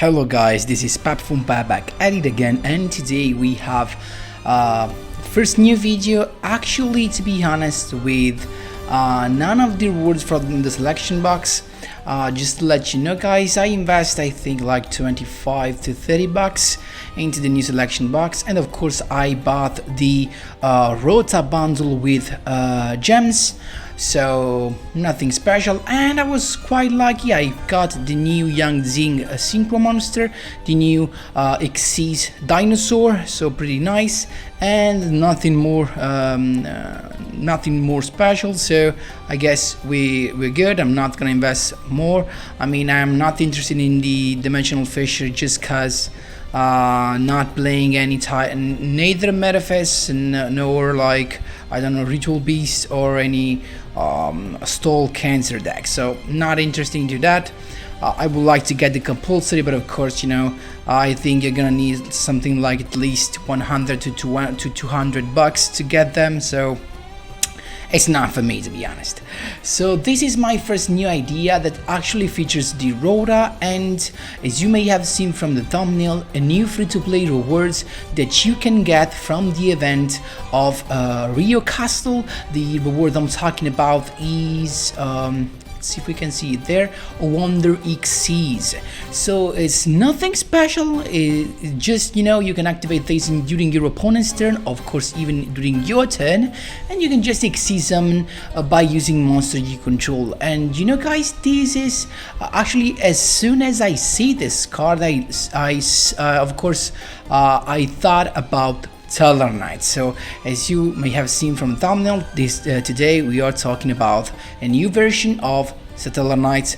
Hello guys, this is Pap from back at it again, and today we have first new video. Actually, to be honest, with none of the rewards from the selection box. Just to let you know guys, I invest I think like 25 to 30 bucks into the new selection box, and of course I bought the Rota bundle with gems, so nothing special. And I was quite lucky, I got the new Young Zing synchro monster, the new XYZ dinosaur, so pretty nice, and nothing more special. So I guess we're good. I'm not gonna invest more. I mean, I'm not interested in the dimensional fisher just cause not playing any type, neither Metaphys nor like I don't know Ritual Beast or any Stall Cancer deck, so not interested into that. I would like to get the compulsory, but of course, you know, I think you're gonna need something like at least 100 to 200 bucks to get them, so it's not for me, to be honest. So this is my first new idea that actually features the Rota, and as you may have seen from the thumbnail, a new free-to-play rewards that you can get from the event of RIO Castle. The reward I'm talking about is see if we can see it there, WONDERTELLARKNIGHTS. So it's nothing special, it's just, you know, you can activate this during your opponent's turn, of course even during your turn, and you can just XYZ summon by using monster you control. And you know guys, this is actually, as soon as I see this card, of course I thought about Stellar Knights. So as you may have seen from the thumbnail, this today we are talking about a new version of Stellar Knights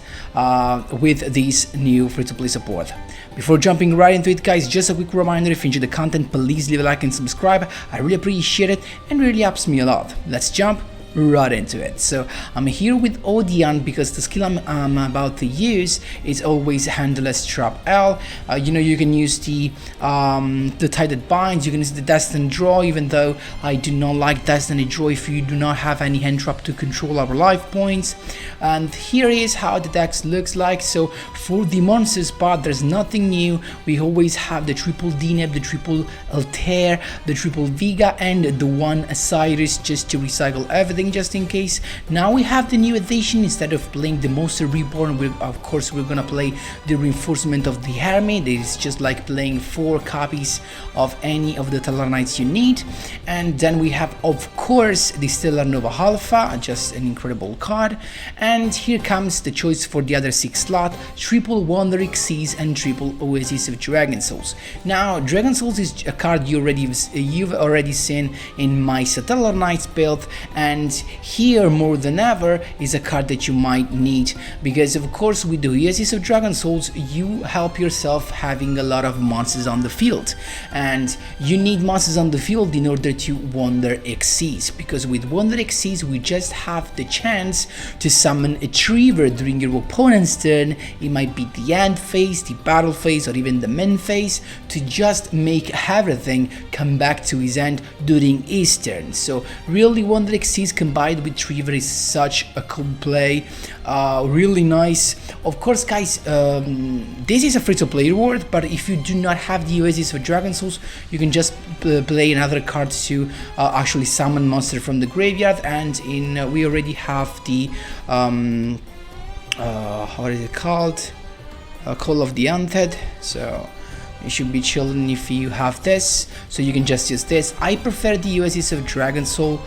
with this new free-to-play support. Before jumping right into it guys, just a quick reminder, if you enjoy the content, please leave a like and subscribe. I really appreciate it and really helps me a lot. Let's jump right into it. So I'm here with Odion because the skill I'm about to use is always Handleless Trap L. You know, you can use the Tided Binds, you can use the Destiny Draw, even though I do not like Destiny Draw if you do not have any hand trap to control our life points. And here is how the deck looks like. So for the monsters part, there's nothing new. We always have the triple Deneb, the triple Altair, the triple Vega, and the one Osiris, just to recycle everything just in case. Now we have the new addition. Instead of playing the Monster Reborn, of course we're gonna play the reinforcement of the Hermit. It's just like playing 4 copies of any of the Stellar Knights you need. And then we have of course the Stellar Nova Alpha, just an incredible card. And here comes the choice for the other 6 slot, triple Wonder XYZ and triple Oasis of Dragon Souls. Now Dragon Souls is a card you've already seen in my Stellar Knights build, and here more than ever is a card that you might need, because of course with the Oasis of Dragon Souls you help yourself having a lot of monsters on the field, and you need monsters on the field in order to Wonder XYZ, because with Wonder XYZ we just have the chance to summon a Trigger during your opponent's turn. It might be the end phase, the battle phase, or even the main phase, to just make everything come back to his end during his turn. So really Wonder XYZ combined with Trigger is such a cool play, really nice. Of course guys, this is a free-to-play reward, but if you do not have the Oasis of Dragon Souls, you can just play another card to actually summon monster from the graveyard. And we already have the what is it called, Call of the Undead, so you should be chilling if you have this, so you can just use this. I prefer the Oasis of Dragon Soul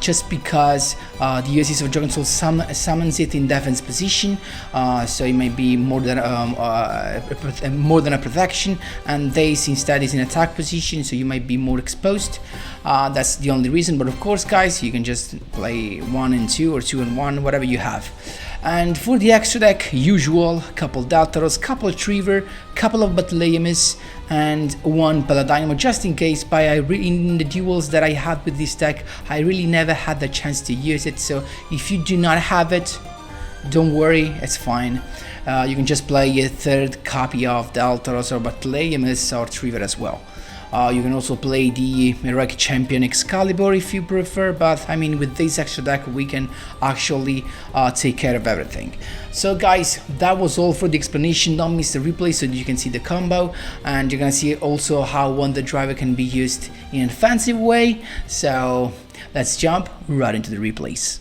just because the Oasis of Dragon Soul summons it in defense position, so it might be more than a protection, and this instead is in attack position, so you might be more exposed. That's the only reason, but of course guys, you can just play 1 and 2 or 2 and 1, whatever you have. And for the extra deck, usual, couple Deltaros, couple Trigger, couple of Bethlehemis, and 1 Paladino, just in case. In the duels that I had with this deck, I really never had the chance to use it, so if you do not have it, don't worry, it's fine. You can just play a 3rd copy of Deltaros or Bethlehemis or Trigger as well. You can also play the Iraqi champion Excalibur if you prefer, but I mean with this extra deck we can actually take care of everything. So guys, that was all for the explanation. Don't miss the replay so that you can see the combo, and you're gonna see also how Wonder Driver can be used in an offensive way. So let's jump right into the replays.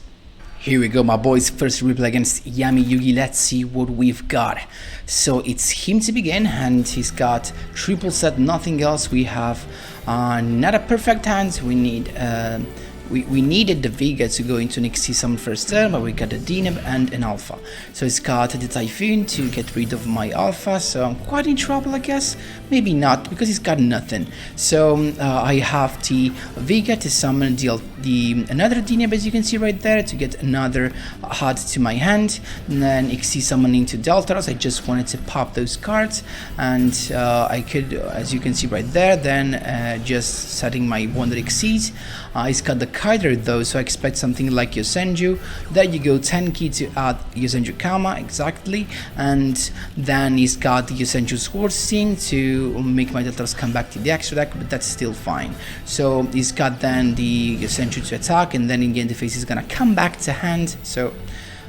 Here we go, my boys. First replay against Yami Yugi. Let's see what we've got. So it's him to begin, and he's got triple set, nothing else. We have not a perfect hand. We need we needed the Vega to go into an XC summon first turn, but we got a Dineb and an Alpha. So it's got the Typhoon to get rid of my Alpha, so I'm quite in trouble, I guess. Maybe not, because he's got nothing. So I have the Vega to summon another Dineb, as you can see right there, to get another HUD to my hand. And then XC summoning to Deltaros. I just wanted to pop those cards, and I could, as you can see right there, then just setting my Wonder XCs. He's got the Kaider though, so I expect something like Yosenju. There you go, 10 key to add Yosenju Kama, exactly. And then he's got the Yosenju Sword Sting to make my Deltaros come back to the extra deck, but that's still fine. So he's got then the Yosenju to attack, and then in the end phase he's gonna come back to hand. So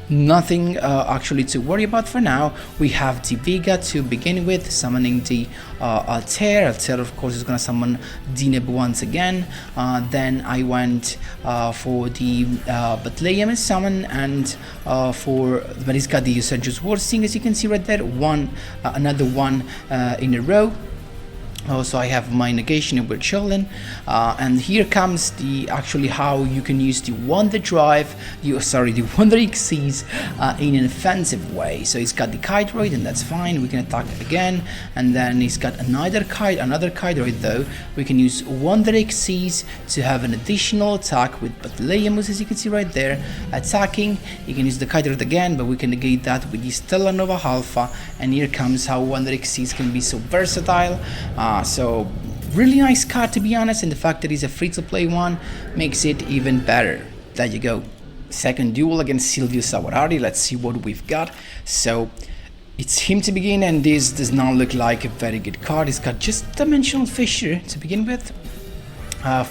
nothing actually to worry about for now. We have the Vega to begin with, summoning the Altair. Altair of course is gonna summon Dineb once again. Then I went for the Betlehem summon, and but he's got the Yosenju's War Sting, as you can see right there, another one in a row. So I have my negation and we're chilling, and here comes the actually how you can use the Wonder Drive, the Wonder XCs in an offensive way. So he's got the Kiteroid, and that's fine. We can attack again, and then he's got another Kiteroid though. We can use Wonder XCs to have an additional attack with Betlehemus, as you can see right there, attacking. You can use the Kiteroid again, but we can negate that with the Stellar Nova Alpha, and here comes how Wonder XCs can be so versatile. So really nice card, to be honest, and the fact that he's a free-to-play one makes it even better. There you go. Second duel against Sylvia Sawarari. Let's see what we've got. So it's him to begin, and this does not look like a very good card. He's got just Dimensional Fissure to begin with.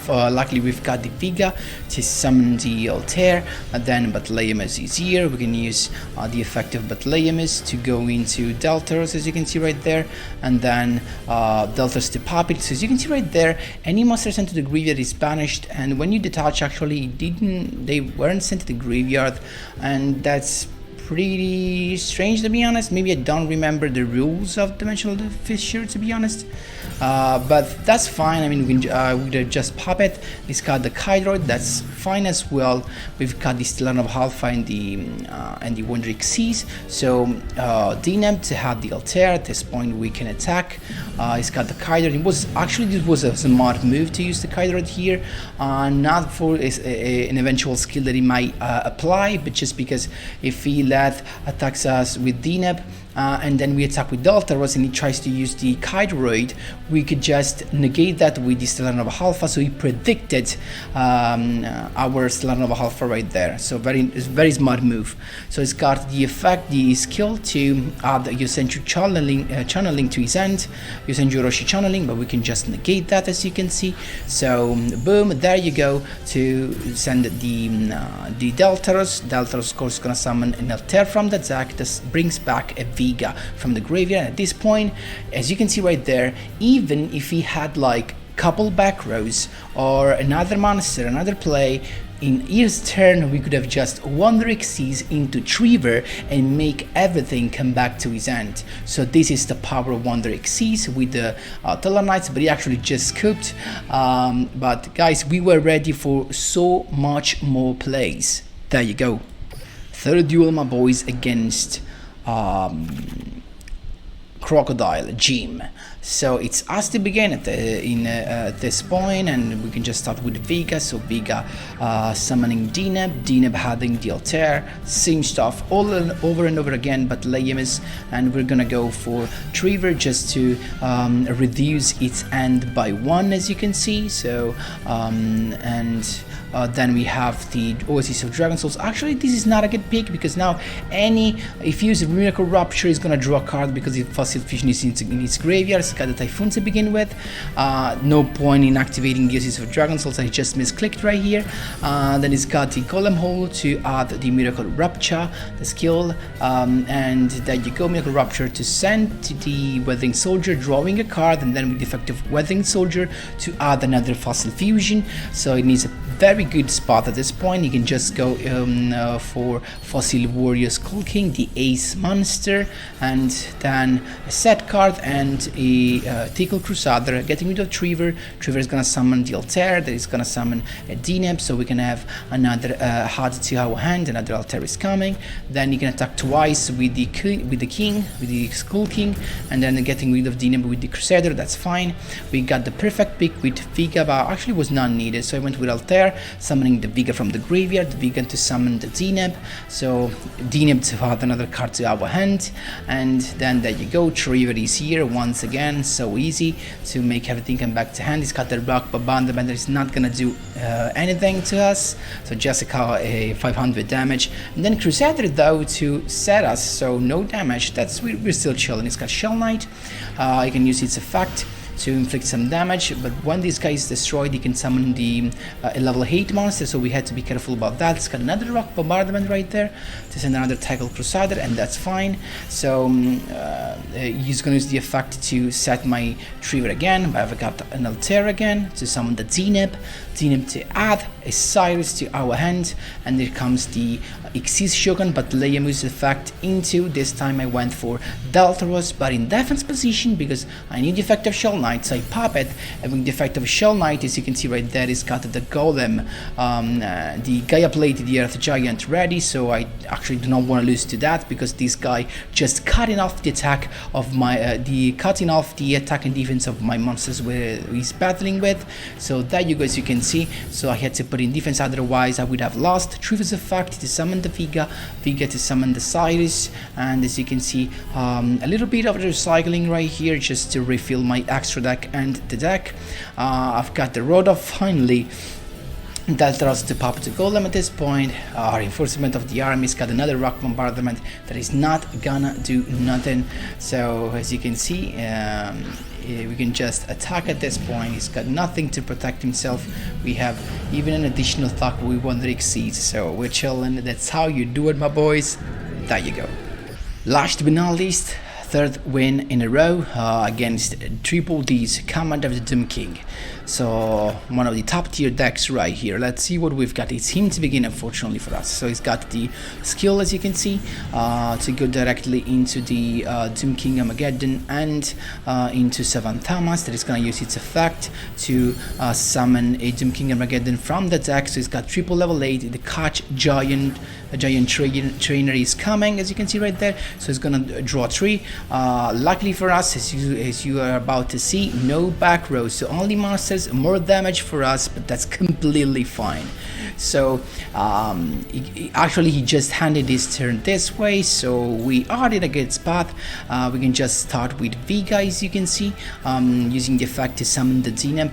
Luckily we've got the Vega to summon the Altair, and then Betlehemus is here. We can use the effect of Betlehemus to go into Deltaros, as you can see right there, and then Deltaros to pop it. So as you can see right there, any monster sent to the graveyard is banished, and when you detach, actually they weren't sent to the graveyard, and that's pretty strange, to be honest. Maybe I don't remember the rules of Dimensional Fissure, to be honest, but that's fine. I mean, we could just pop it. It's got the Kairoid, that's fine as well. We've got the Stellar of Alpha and the Wonder XCs. So Dineb to have the Altair. At this point we can attack. It's got the Kairoid. This was a smart move to use the Kairoid here, not for an eventual skill that he might apply, but just because if he attacks us with Dineb, and then we attack with Deltaros and he tries to use the Kairoid, we could just negate that with the Stellar Nova Alpha. So he predicted our Stellar Nova Alpha right there. So very smart move. So it's got the effect, the skill to add Yosenju channeling to his end, Yosenju Orochi channeling, but we can just negate that, as you can see. So boom, there you go, to send the Deltaros. Deltaros of course is gonna summon an Altair from the deck. This brings back a Vega from the graveyard. At this point, as you can see right there, even if he had like couple back rows or another monster, another play, in his turn we could have just Wonder XCs into Trevor and make everything come back to his end. So this is the power of Wonder XCs with the Tellarknights, but he actually just scooped. But guys, we were ready for so much more plays. There you go. Third duel, my boys, against Crocodile Gym. So it's us to begin at this point, and we can just start with Vega. So Vega summoning Dineb having the Altair, same stuff all over and over again, but Leyemis, and we're gonna go for Trevor just to reduce its end by 1, as you can see. So then we have the Oasis of Dragon Souls. Actually, this is not a good pick, because now if you use Miracle Rupture, is gonna draw a card because the Fossil Fusion is in its graveyard. he's got the Typhoon to begin with. No point in activating the Uses for Dragon Souls, I just misclicked right here. Then he's got the Golem Hole to add the Miracle Rupture, the skill, and there you go, Miracle Rupture to send to the Weathering Soldier, drawing a card, and then with the effect of Weathering Soldier to add another Fossil Fusion. So it needs a very good spot at this point. You can just go for Fossil Warrior Skull King, the Ace Monster, and then a set card and a Tickle Crusader. Getting rid of Trevor. Trevor is gonna summon the Altair, that is gonna summon a Deneb, so we can have another HUD to our hand, another Altair is coming. Then you can attack twice with the Skull King, and then getting rid of Deneb with the Crusader, that's fine. We got the perfect pick with Vega, but actually was not needed, so I went with Altair, summoning the Vega from the graveyard, Vega to summon the Deneb, so Deneb to add another card to our hand, and then there you go, Trevor is here once again, so easy to make everything come back to hand. He's got the Rock Bombardment that is not gonna do anything to us, so just a 500 damage, and then Crusader though to set us, so no damage, we're still chilling. He's got Shell Knight, you can use its effect to inflict some damage, but when this guy is destroyed, he can summon the a level 8 monster, so we had to be careful about that. It's got another Rock Bombardment right there to send another Tickle Crusader, and that's fine. So he's gonna use the effect to set my Trevor again, but I've got an Altair again to summon the Deneb to add a Cyrus to our hand, and there comes the Xyz Shogun, but Leyamu's effect into, this time I went for Deltaros, but in defense position because I need the effect of Shell Knight, so I pop it, and with the effect of Shell Knight, as you can see right there, it's got the Golem, the Gaia Plate, the Earth Giant ready, so I actually do not want to lose to that, because this guy just cutting off the attack of my, cutting off the attack and defense of my monsters where he's battling with, so there you go, as you can see, so I had to put in defense, otherwise I would have lost. Trevor's effect to summon the Vega to summon the Cyrus, and as you can see, a little bit of recycling right here just to refill my extra deck and the deck. I've got the Rhoda finally. Deltaros to pop to Golem at this point. Reinforcement of the army's got another Rock Bombardment that is not gonna do nothing, so as you can see, we can just attack at this point. He's got nothing to protect himself. We have even an additional attack we Wonder Exceeds, so we're chilling. That's how you do it, my boys. There you go. Last but not least, third win in a row against Triple D's Command of the Doom King. So one of the top tier decks right here. Let's see what we've got. It's him to begin, unfortunately for us. So he's got the skill, as you can see, to go directly into the Doom King Armageddon and into Savant Thomas. That is going to use its effect to summon a Doom King Armageddon from the deck. So he's got triple level 8. The Catch Giant Trainer is coming, as you can see right there. So he's going to draw 3. Luckily for us, as you are about to see, no back rows. So only monsters, more damage for us, but that's completely fine. So actually he just handed his turn this way, so we are in a good spot. We can just start with Vega, as you can see, using the effect to summon the Deneb,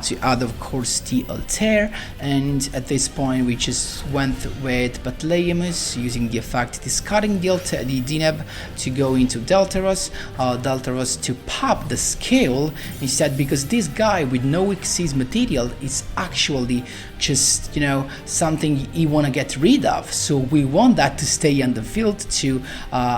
to add of course the Altair, and at this point we just went with Batleyamus, using the effect discarding the Deneb to go into Deltaros, Deltaros to pop the scale instead, because this guy with no Xyz material is actually just, you know, something you want to get rid of, so we want that to stay on the field to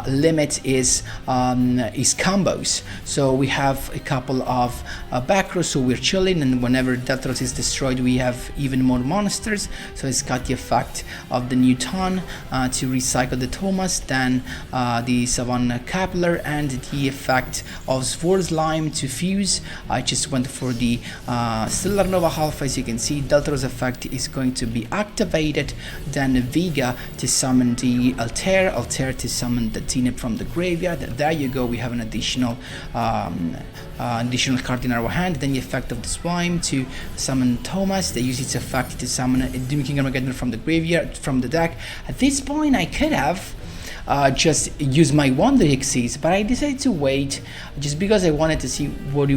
limit his combos. So we have a couple of back rows, so we're chilling, and whenever Deltaros is destroyed we have even more monsters. So it's got the effect of the Newton to recycle the Thomas, then the Savannah Kepler, and the effect of Sword Slime to fuse. I just went for the Stellar Nova Alpha. As you can see, Deltaros effect is going to be activated, then Vega to summon the Altair to summon the Deneb from the graveyard. There you go, we have an additional card in our hand. Then the effect of the Swine to summon Thomas. They use its effect to summon a Doom King Armageddon from the graveyard, from the deck. At this point I could have just use my Wonder Xyz, but I decided to wait just because I wanted to see what he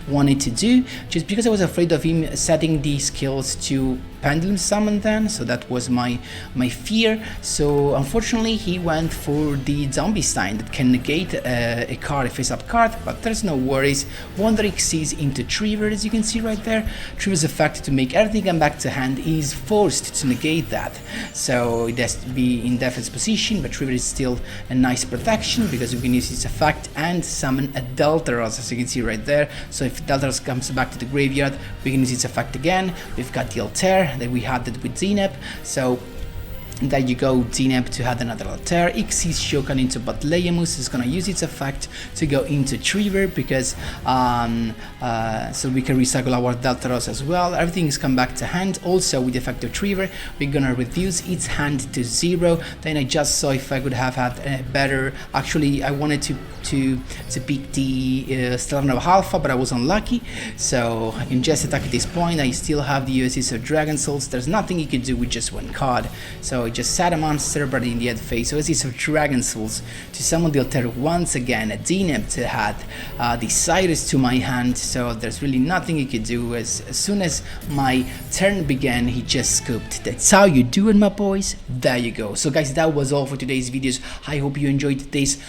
wanted to do, just because I was afraid of him setting the skills to pendulum summon then, so that was my fear. So unfortunately he went for the zombie sign that can negate a card, a face-up card, but there's no worries. Wonder XYZ into Trigger, as you can see right there. Trigger's effect to make everything come back to hand is forced to negate that, so it has to be in defense position, but Trigger is still a nice protection because we can use its effect and summon a Deltaros, as you can see right there. So if Deltaros comes back to the graveyard, we can use its effect again. We've got the Altair that we had that with Zenep, so there you go, Zenep to add another Altair. XYZ Shokan into Batleyamus is gonna use its effect to go into Trigger because so we can recycle our Deltaros as well. Everything is come back to hand. Also with the effect of Trigger, we're gonna reduce its hand to 0. Then I just saw if I could have had a better. Actually, I wanted to pick the Stellar Alpha, but I was unlucky, so I can just attack at this point. I still have the USS of Dragon Souls. There's nothing you can do with just one card, so I just sat a monster, but in the end phase, so USS of Dragon Souls to summon the Altair once again, a Zenep to add the Cyrus to my hand, so there's really nothing you could do. As soon as my turn began, he just scooped. That's how you do it, my boys. There you go. So guys, that was all for today's videos. I hope you enjoyed this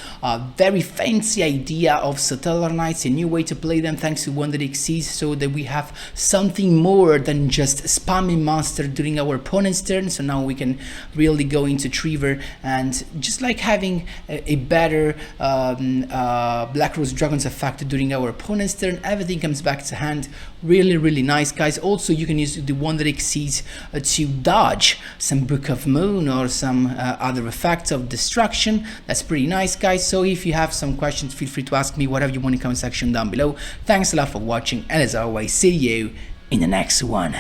very fancy idea of Stellar Knights, a new way to play them thanks to WonderXYZ, so that we have something more than just spamming monster during our opponent's turn. So now we can really go into Trigger and just like having a better Black Rose Dragon's effect during our opponent's turn. Everything comes back to hand. Really nice, guys. Also, you can use the WonderXYZ to dodge some Book of Moon or some other effects of destruction. That's pretty nice, guys. So if you have some questions, feel free to ask me whatever you want in the comment section down below. Thanks a lot for watching, and as always, see you in the next one.